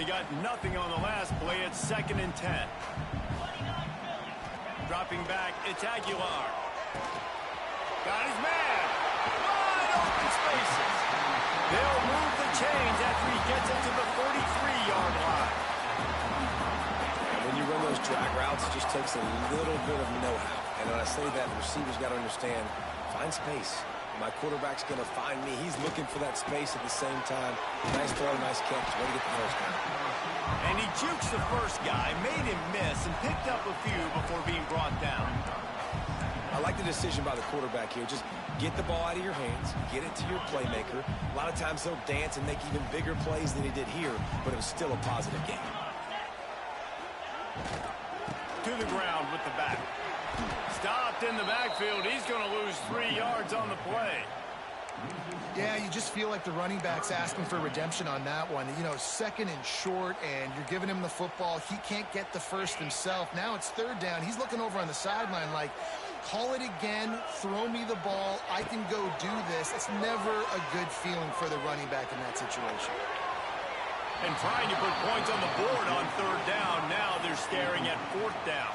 They got nothing on the last play. It's 2nd and 10. Dropping back, it's Aguilar. Got his man. Wide open spaces. They'll move the chains after he gets it to the 33-yard line. And when you run those drag routes, it just takes a little bit of know-how. And when I say that, the receiver's got to understand, find space. My quarterback's going to find me. He's looking for that space at the same time. Nice throw, nice catch. Way to get the first down. And he jukes the first guy, made him miss, and picked up a few before being brought down. I like the decision by the quarterback here. Just get the ball out of your hands, get it to your playmaker. A lot of times he'll dance and make even bigger plays than he did here, but it was still a positive game. To the ground with the back. Stopped in the backfield. He's going to lose 3 yards on the play. Yeah, you just feel like the running back's asking for redemption on that one. You know, 2nd and short, and you're giving him the football. He can't get the first himself. Now it's 3rd down. He's looking over on the sideline like, call it again, throw me the ball, I can go do this. It's never a good feeling for the running back in that situation. And trying to put points on the board on 3rd down. Now they're staring at 4th down.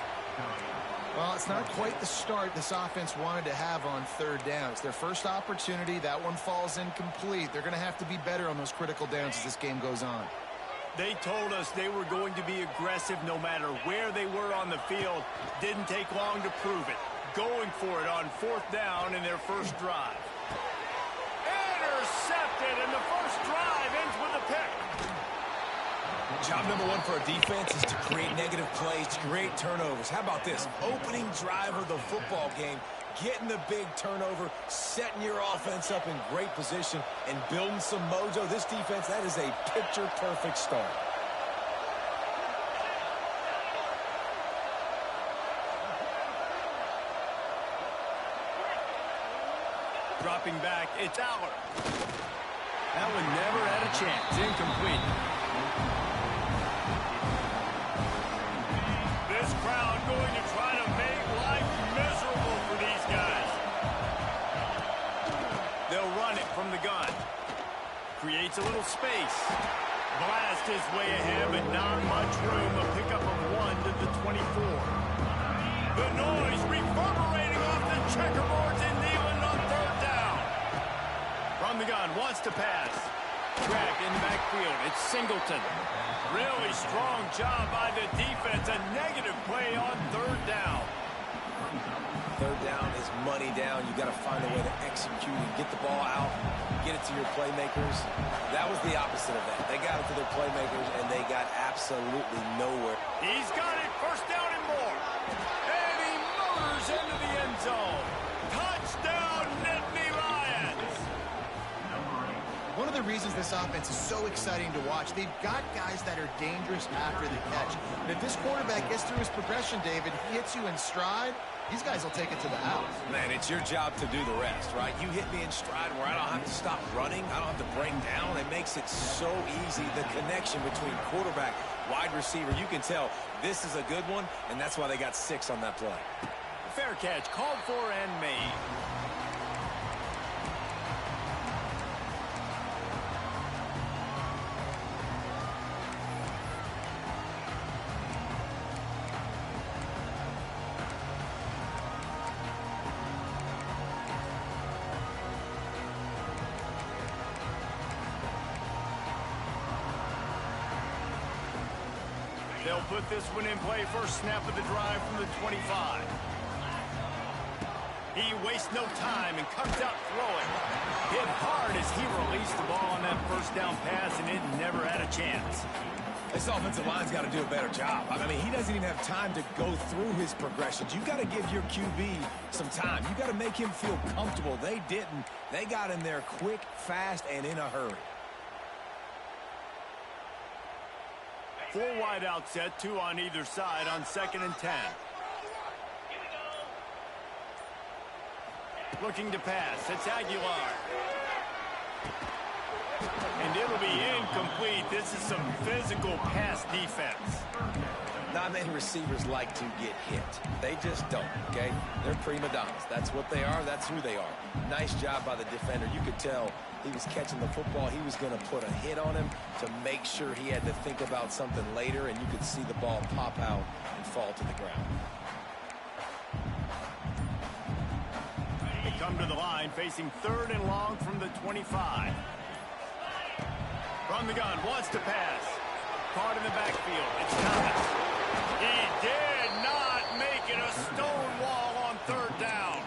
Well, it's not quite the start this offense wanted to have on 3rd down. It's their first opportunity. That one falls incomplete. They're going to have to be better on those critical downs as this game goes on. They told us they were going to be aggressive no matter where they were on the field. Didn't take long to prove it. Going for it on 4th down in their first drive. Intercepted, and the first drive ends with a pick. Job number 1 for a defense is to create negative plays, to create turnovers. How about this? Opening drive of the football game, getting the big turnover, setting your offense up in great position, and building some mojo. This defense, that is a picture-perfect start. Dropping back, it's Aller. That one never had a chance. Incomplete. This crowd going to try to make life miserable for these guys. They'll run it from the gun. Creates a little space. Blast his way ahead, but not much room. A pickup of 1 to the 24. The noise reverberating off the checkerboards in Neyland on 3rd down. From the gun, wants to pass. Track in the backfield. It's Singleton. Really strong job by the defense. A negative play on 3rd down. 3rd down is money down. You got to find a way to execute and get the ball out, get it to your playmakers. That was the opposite of that. They got it to their playmakers, and they got absolutely nowhere. He's got it. 1st down and more. And he motors into the end zone. Touchdown, Nittany Lions. One of the reasons this offense is so exciting to watch, they've got guys that are dangerous after the catch. And if this quarterback gets through his progression, David, he hits you in stride, these guys will take it to the house. Man, it's your job to do the rest, right? You hit me in stride where I don't have to stop running. I don't have to break down. It makes it so easy. The connection between quarterback, wide receiver, you can tell this is a good one, and that's why they got 6 on that play. Fair catch, called for and made. They'll put this one in play. First snap of the drive from the 25. He wastes no time and comes out throwing. Hit hard as he released the ball on that 1st down pass, and it never had a chance. This offensive line's got to do a better job. I mean, he doesn't even have time to go through his progressions. You've got to give your QB some time. You've got to make him feel comfortable. They didn't. They got in there quick, fast, and in a hurry. 4 wide out set, 2 on either side on 2nd and 10. Looking to pass. It's Aguilar. And it'll be incomplete. This is some physical pass defense. Not many receivers like to get hit. They just don't, okay? They're prima donnas. That's what they are. That's who they are. Nice job by the defender. You could tell he was catching the football. He was going to put a hit on him to make sure he had to think about something later, and you could see the ball pop out and fall to the ground. They come to the line facing 3rd and long from the 25. From the gun, wants to pass. Caught in the backfield. It's Thomas. He did not make it a stone wall on 3rd down.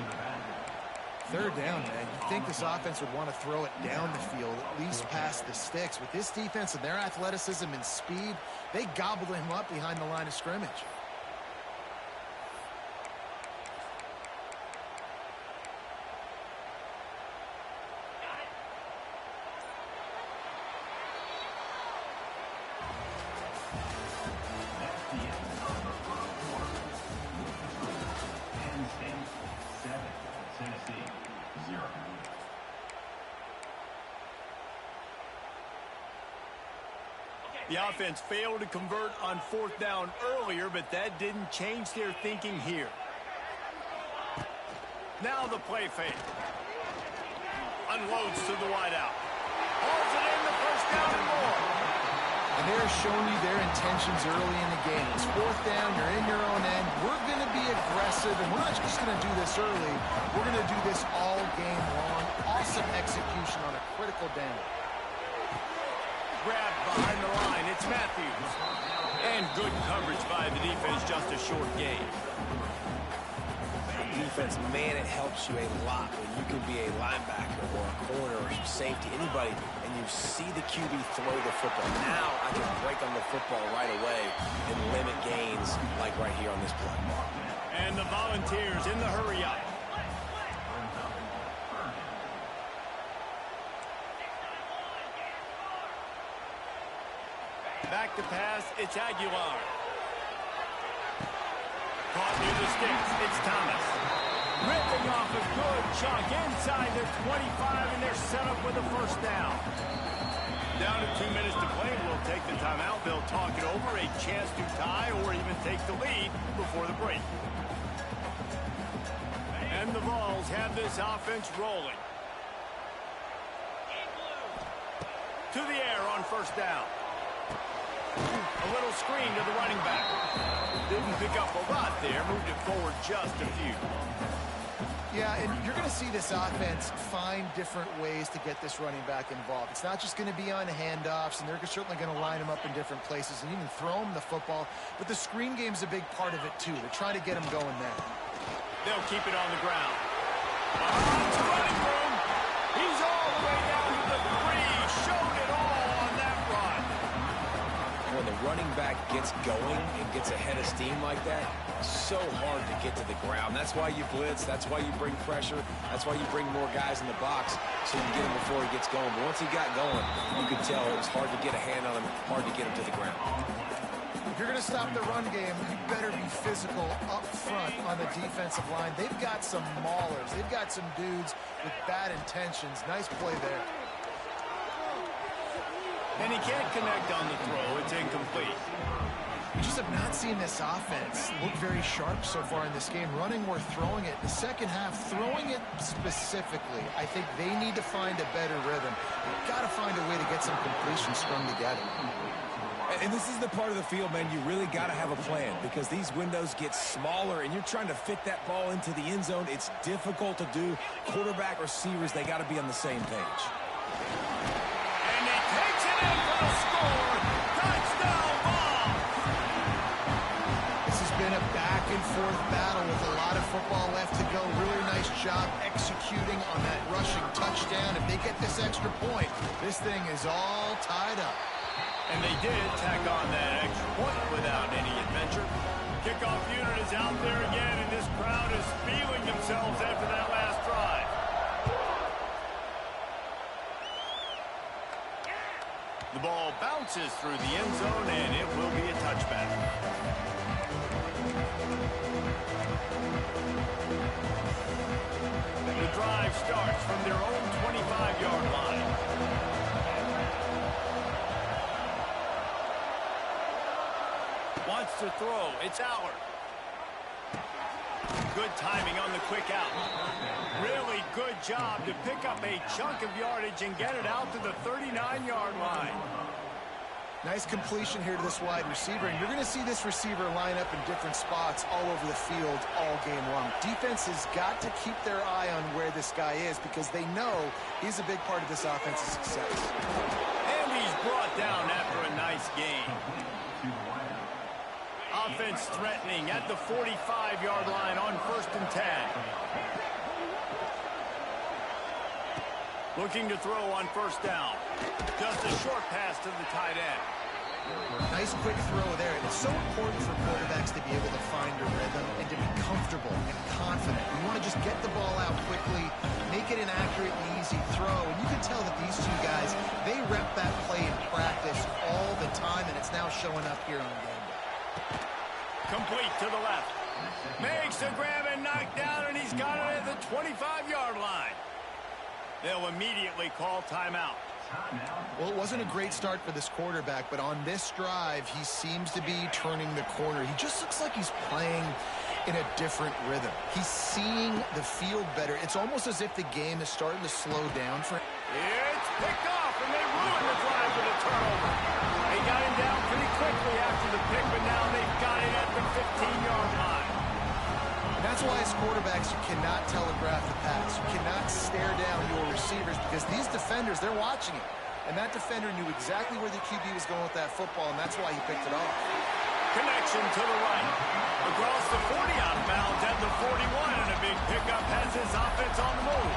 3rd down, man. You'd think this offense would want to throw it down the field, at least past the sticks. With this defense and their athleticism and speed, they gobbled him up behind the line of scrimmage. The offense failed to convert on 4th down earlier, but that didn't change their thinking here. Now the play fake. Unloads to the wideout. Hauls it in the 1st down and more. And they're showing you their intentions early in the game. It's 4th down, you're in your own end. We're going to be aggressive, and we're not just going to do this early. We're going to do this all game long. Awesome execution on a critical down. Grabbed behind the line, it's Matthews. And good coverage by the defense, just a short gain. Defense, man, it helps you a lot when you can be a linebacker or a corner or safety, anybody, and you see the QB throw the football. Now I can break on the football right away and limit gains like right here on this play. And the Volunteers in the hurry up. Back to pass, it's Aguilar. Caught near the sticks, it's Thomas. Ripping off a good chunk inside their 25, and they're set up with a 1st down. Down to 2 minutes to play, we'll take the timeout. They'll talk it over, a chance to tie or even take the lead before the break. And the Vols have this offense rolling. To the air on 1st down. A little screen to the running back. Didn't pick up a lot there. Moved it forward just a few. Yeah, and you're going to see this offense find different ways to get this running back involved. It's not just going to be on handoffs, and they're certainly going to line him up in different places and even throw him the football. But the screen game's a big part of it, too. They're trying to get him going there. They'll keep it on the ground. It's running room. He's all the way down to the 3. Showed it all on that run. When the running back gets going and gets ahead of steam like that, so hard to get to the ground. That's why you blitz. That's why you bring pressure. That's why you bring more guys in the box so you get him before he gets going. But once he got going, you could tell it was hard to get a hand on him, hard to get him to the ground. If you're going to stop the run game, you better be physical up front on the defensive line. They've got some maulers. They've got some dudes with bad intentions. Nice play there. And he can't connect on the throw. It's incomplete. We just have not seen this offense look very sharp so far in this game. Running or throwing it. The second half, throwing it specifically, I think they need to find a better rhythm. They've got to find a way to get some completions strung together. And this is the part of the field, man, you really got to have a plan because these windows get smaller and you're trying to fit that ball into the end zone. It's difficult to do. Quarterback, receivers, they got to be on the same page. And he takes it in for the score. Touchdown ball. This has been a back-and-forth battle with a lot of football left to go. Really nice job executing on that rushing touchdown. If they get this extra point, this thing is all tied up. And they did tack on that extra point without any adventure. Kickoff unit is out there again, and this crowd is feeling themselves after that last drive. The ball bounces through the end zone, and it will be a touchback. The drive starts from their own 25-yard line. Wants to throw. It's Allard. Good timing on the quick out. Really good job to pick up a chunk of yardage and get it out to the 39-yard line. Nice completion here to this wide receiver, and you're going to see this receiver line up in different spots all over the field all game long. Defense has got to keep their eye on where this guy is because they know he's a big part of this offense's success. And he's brought down after a nice gain. Offense threatening at the 45-yard line on 1st and 10. Looking to throw on 1st down. Just a short pass to the tight end. Nice quick throw there. And it's so important for quarterbacks to be able to find a rhythm and to be comfortable and confident. You want to just get the ball out quickly, make it an accurate and easy throw. And you can tell that these two guys, they rep that play in practice all the time, and it's now showing up here on game day. Complete to the left. Makes the grab and knock down, and he's got it at the 25-yard line. They'll immediately call timeout. Well, it wasn't a great start for this quarterback, but on this drive, he seems to be turning the corner. He just looks like he's playing in a different rhythm. He's seeing the field better. It's almost as if the game is starting to slow down for him. It's picked off, and they ruined the drive with a turnover. They got him down pretty quickly after the pick, but now they've got it at the 15-yard line. That's why as quarterbacks, you cannot telegraph the pass. You cannot stare down your receivers because these defenders, they're watching it. And that defender knew exactly where the QB was going with that football, and that's why he picked it off. Connection to the right. Across the 40 out of bounds at the 41, and a big pickup has his offense on the move.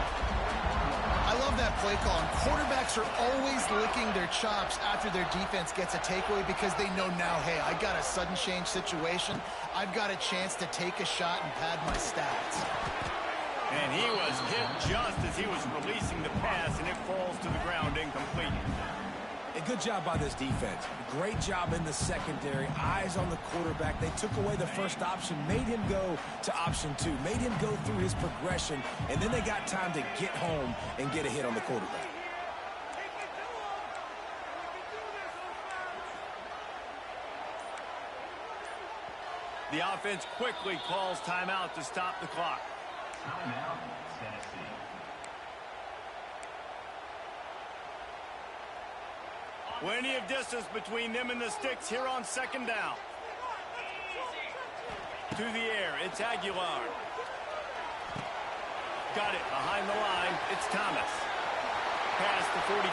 I love that play call. And quarterbacks are always licking their chops after their defense gets a takeaway because they know now, hey, I got a sudden change situation. I've got a chance to take a shot and pad my stats. And he was hit just as he was releasing the pass, and it falls to the ground incomplete. A good job by this defense. Great job in the secondary. Eyes on the quarterback. They took away the first option, made him go to option 2, made him go through his progression, and then they got time to get home and get a hit on the quarterback. The offense quickly calls timeout to stop the clock. Timeout, Tennessee. Plenty of distance between them and the sticks here on 2nd down. To the air, it's Aguilar. Got it behind the line, it's Thomas. Past the 45.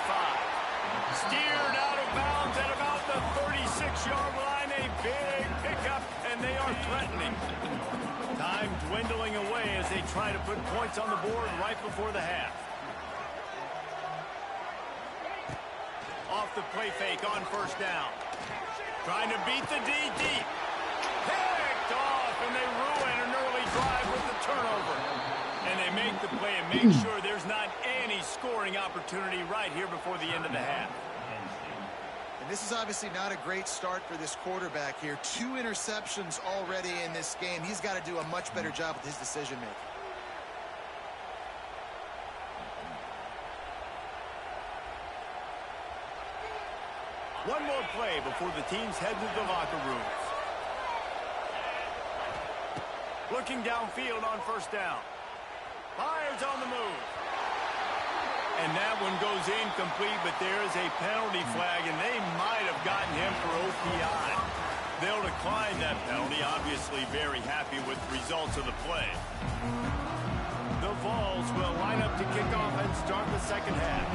Steered out of bounds at about the 36-yard line. A big pickup, and they are threatening. Time dwindling away as they try to put points on the board right before the half. Off the play fake on 1st down. Trying to beat the D deep. Picked off, and they ruin an early drive with the turnover. And they make the play and make sure there's not any scoring opportunity right here before the end of the half. And this is obviously not a great start for this quarterback here. 2 interceptions already in this game. He's got to do a much better job with his decision-making. One more play before the teams head to the locker rooms. Looking downfield on 1st down. Fires on the move. And that one goes incomplete, but there is a penalty flag, and they might have gotten him for OPI. They'll decline that penalty, obviously very happy with the results of the play. The Vols will line up to kick off and start the 2nd half.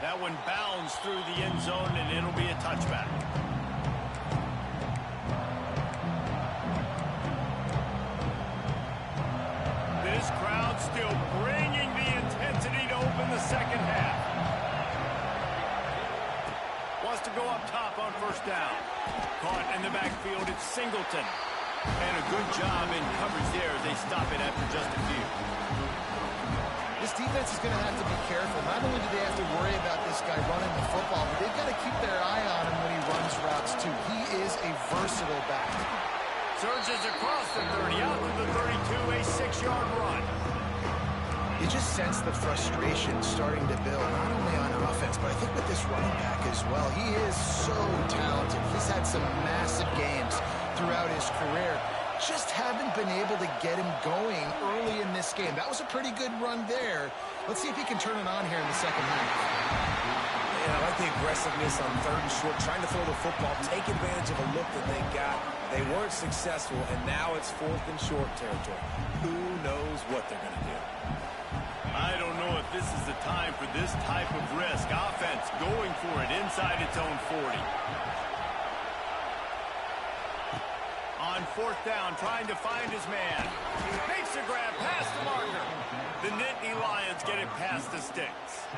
That one bounds through the end zone, and it'll be a touchback. This crowd still bringing the intensity to open the 2nd half. Wants to go up top on 1st down. Caught in the backfield, it's Singleton. And a good job in coverage there as they stop it after just a few. This defense is going to have to be careful. Not only do they have to worry about this guy running the football, but they've got to keep their eye on him when he runs routes, too. He is a versatile back. Surges across the 30, out to the 32, a 6-yard run. You just sense the frustration starting to build, not only on offense, but I think with this running back as well. He is so talented. He's had some massive games throughout his career. Just haven't been able to get him going early in this game. That was a pretty good run there. Let's see if he can turn it on here in the second half. Yeah, I like the aggressiveness on 3rd and short, trying to throw the football, take advantage of a look that they got. They weren't successful, and now it's 4th and short territory. Who knows what they're going to do? I don't know if this is the time for this type of risk. Offense going for it inside its own 40. On 4th down, trying to find his man. Makes the grab past the marker. The Nittany Lions get it past the sticks.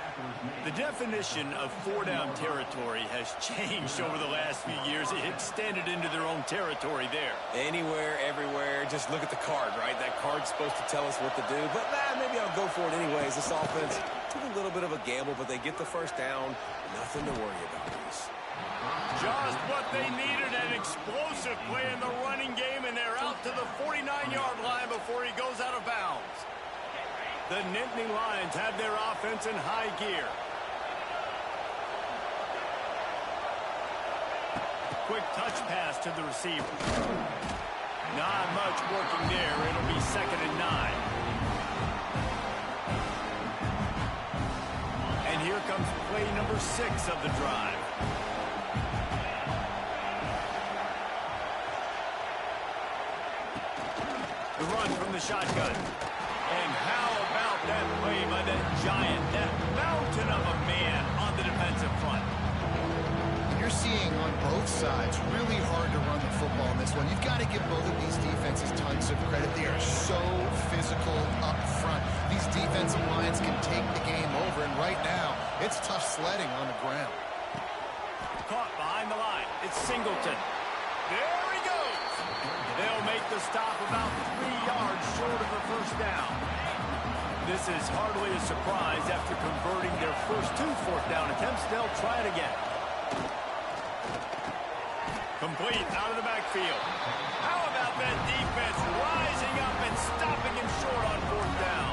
The definition of 4-down territory has changed over the last few years. It extended into their own territory there. Anywhere, everywhere, just look at the card, right? That card's supposed to tell us what to do, but maybe I'll go for it anyways. This offense took a little bit of a gamble, but they get the 1st down. Nothing to worry about, Bruce. Just what they needed, an explosive play in the running game, and they're out to the 49-yard line before he goes out of bounds. The Nittany Lions have their offense in high gear. Quick touch pass to the receiver. Not much working there. It'll be 2nd and 9. And here comes play number 6 of the drive. The run from the shotgun. And how about that play by that giant, that mountain of a man on the defensive front? You're seeing on both sides really hard to run the football in this one. You've got to give both of these defenses tons of credit. They are so physical up front. These defensive lines can take the game over, and right now, it's tough sledding on the ground. Caught behind the line. It's Singleton. There he goes. They'll make the stop about 3 yards short of the 1st down. This is hardly a surprise after converting their first 2 4th down attempts. They'll try it again. Complete out of the backfield. How about that defense rising up and stopping him short on 4th down?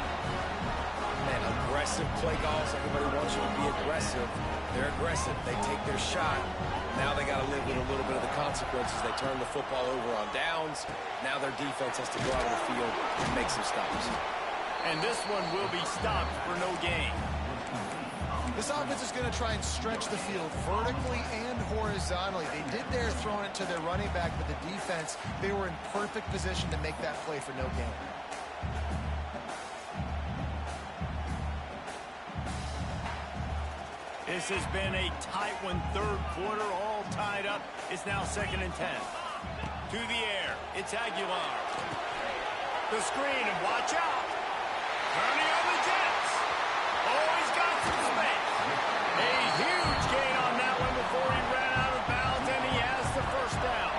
Man, aggressive play calls. Everybody wants you to be aggressive. They're aggressive. They take their shot. Now they got to live with a little bit of the consequences. They turn the football over on downs. Now their defense has to go out of the field and make some stops. And this one will be stopped for no gain. This offense is going to try and stretch the field vertically and horizontally. They did there throwing it to their running back, but the defense, they were in perfect position to make that play for no gain. This has been a tight one, 3rd quarter, all tied up. It's now 2nd and 10. To the air, it's Aguilar. The screen, and watch out. Turning on the Jets. Oh, he's got some space. A huge gain on that one before he ran out of bounds, and he has the 1st down.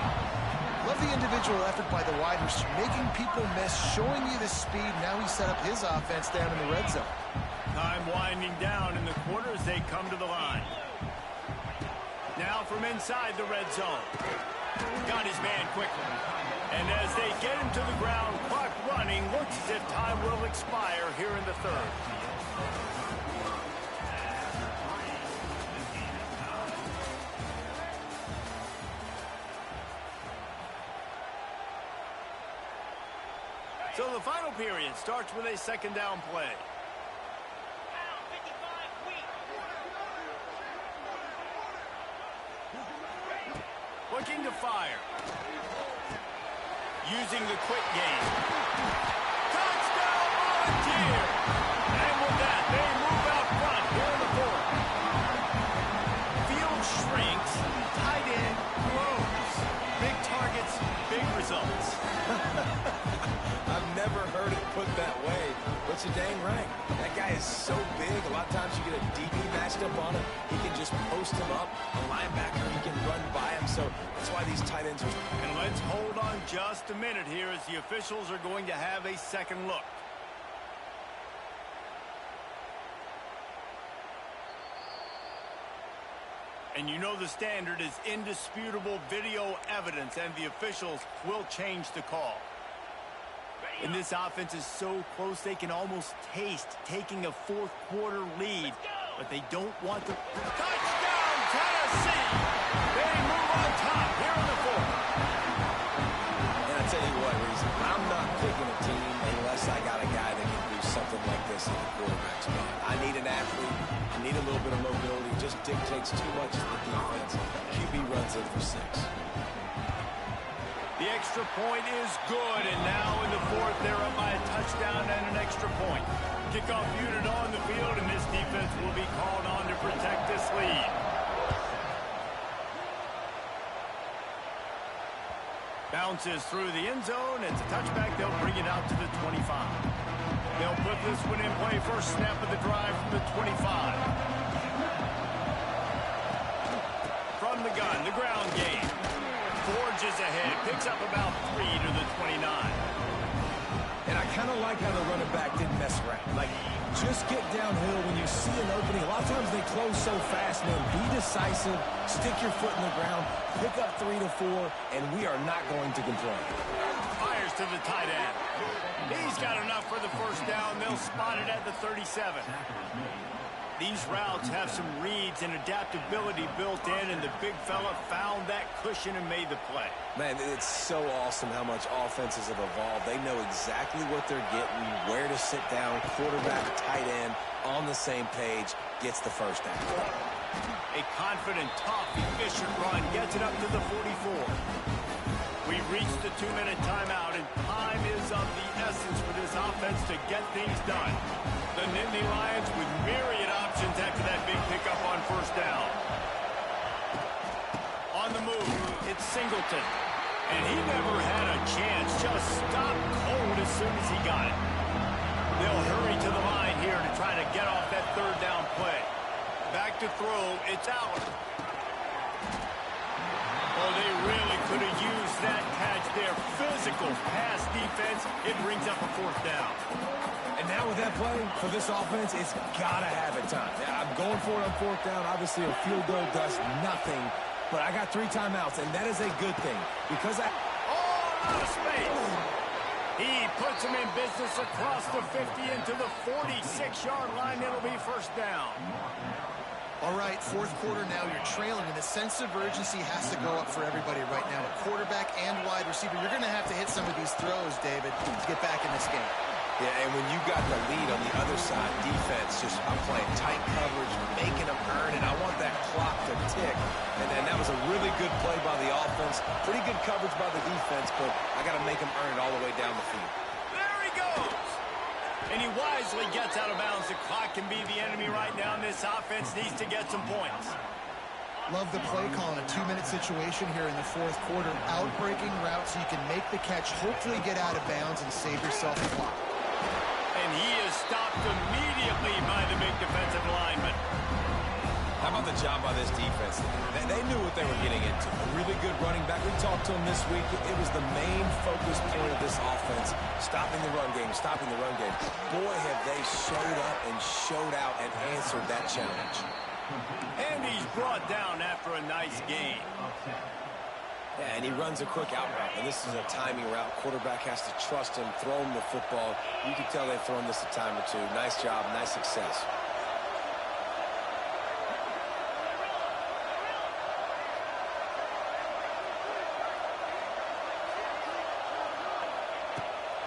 Love the individual effort by the wide receiver, making people miss, showing you the speed. Now he set up his offense down in the red zone. Time winding down in the quarter as they come to the line. Now from inside the red zone. Got his man quickly. And as they get him to the ground, clock running, looks as if time will expire here in the 3rd. So the final period starts with a 2nd down play. Looking to fire. Using the quick game. Touchdown, Volunteer! And with that, they move out front here in the 4th. Field shrinks, tight end grows. Big targets, big results. I've never heard it put that way, but you're dang right. That guy is so big. A lot of times you get a DB matched up on him. He can just post him up. A linebacker, he can run by him. So that's why these tight ends are... And let's hold on just a minute here as the officials are going to have a second look. And you know the standard is indisputable video evidence, and the officials will change the call. And this offense is so close they can almost taste taking a fourth-quarter lead. But they don't want to... Touchdown, Tennessee! They move on top here in the fourth. And I tell you what, Reese, I'm not picking a team unless I got a guy that can do something like this in the quarterback spot. I need an athlete. I need a little bit of mobility. Just dictates too much to the defense. QB runs in for 6. The extra point is good, and now in the fourth, they're up by a touchdown and an extra point. Kickoff unit on the field, and this defense will be called on to protect this lead. Bounces through the end zone. It's a touchback. They'll bring it out to the 25. They'll put this one in play. First snap of the drive from the 25. From the gun, the ground game. Forges ahead, picks up about 3 to the 29. And I kind of like how the running back didn't mess around. Like, just get downhill when you see an opening. A lot of times they close so fast, man. Be decisive, stick your foot in the ground, pick up 3 to 4, and we are not going to complain. Fires to the tight end. He's got enough for the first down. They'll spot it at the 37. These routes have some reads and adaptability built in, and the big fella found that cushion and made the play. Man, it's so awesome how much offenses have evolved. They know exactly what they're getting, where to sit down, quarterback, tight end, on the same page, gets the first down. A confident, tough, efficient run gets it up to the 44. We've reached the 2-minute timeout, and time is of the essence for this offense to get things done. The Nittany Lions with myriad options after that big pickup on first down. On the move, it's Singleton. And he never had a chance, just stopped cold as soon as he got it. They'll hurry to the line here to try to get off that third down play. Back to throw, it's Allen. Oh, they really could have used that catch there. Physical pass defense. It brings up a fourth down. And now with that play, for this offense, it's got to have it time. I'm going for it on fourth down. Obviously, a field goal does nothing. But I got 3 timeouts, and that is a good thing. Because out of space. He puts him in business across the 50 into the 46-yard line. It'll be first down. All right, fourth quarter now, you're trailing, and the sense of urgency has to go up for everybody right now. A quarterback and wide receiver. You're going to have to hit some of these throws, David, to get back in this game. Yeah, and when you got the lead on the other side, defense just, I'm playing tight coverage, making them earn it. I want that clock to tick. And that was a really good play by the offense. Pretty good coverage by the defense, but I got to make them earn it all the way down the field. There he goes. And he wisely gets out of bounds. The clock can be the enemy right now, and this offense needs to get some points. Love the play call in a 2-minute situation here in the fourth quarter. Outbreaking route so you can make the catch, hopefully get out of bounds and save yourself a clock. And he is stopped immediately by the big defensive lineman. How about the job by this defense? They knew what they were getting into. A really good running back. We talked to him this week. It was the main focus point of this offense. Stopping the run game, stopping the run game. Boy, have they showed up and showed out and answered that challenge. And he's brought down after a nice gain. Yeah, and he runs a quick out route, and this is a timing route. Quarterback has to trust him, throw him the football. You can tell they've thrown this a time or two. Nice job, nice success.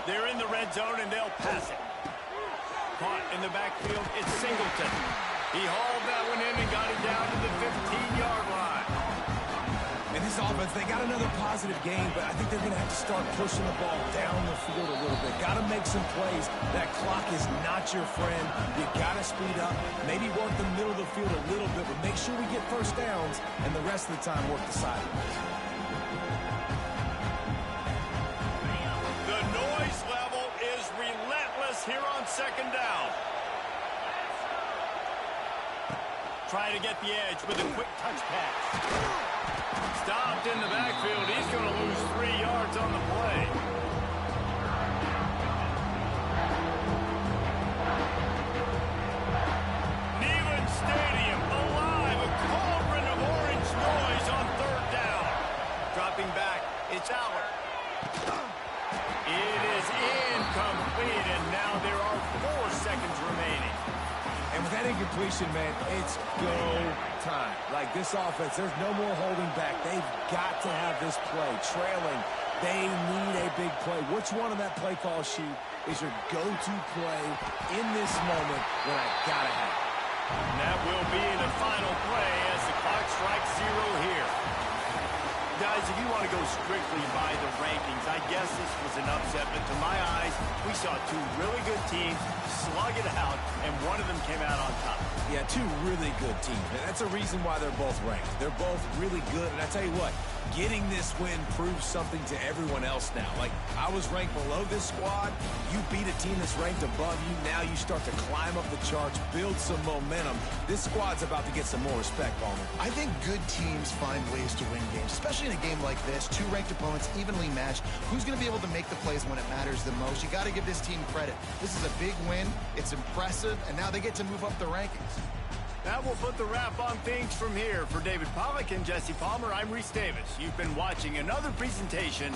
They're in the red zone, and they'll pass it. Caught in the backfield, it's Singleton. He hauled that one in and got it down to the 15-yard line. And this offense, they got another positive game, but I think they're going to have to start pushing the ball down the field a little bit. Got to make some plays. That clock is not your friend. You got to speed up, maybe work the middle of the field a little bit, but make sure we get first downs, and the rest of the time work the sidelines. The noise level is relentless here on second down. Try to get the edge with a quick touch pass. Stopped in the backfield. He's going to lose 3 yards on the play. Neyland Stadium alive. A cauldron of orange noise on third down. Dropping back. It's Allen. It is in. seconds remaining. And with that incompletion, man, it's go time. Like this offense, there's no more holding back. They've got to have this play. Trailing, they need a big play. Which one on that play call sheet is your go-to play in this moment when I gotta have it? And that will be the final play as the clock strikes 0 here. Guys, if you want to go strictly by the rankings, I guess this was an upset, but to my eyes, we saw two really good teams slug it out, and one of them came out on top. Yeah, two really good teams, and that's a reason why they're both ranked. They're both really good, and I tell you what, getting this win proves something to everyone else now. Like, I was ranked below this squad. You beat a team that's ranked above you. Now you start to climb up the charts, build some momentum. This squad's about to get some more respect, Palmer. I think good teams find ways to win games, especially in a game like this. Two ranked opponents evenly matched. Who's going to be able to make the plays when it matters the most? You got to give this team credit. This is a big win. It's impressive, and now they get to move up the rankings. That will put the wrap on things from here. For David Pollack and Jesse Palmer, I'm Reese Davis. You've been watching another presentation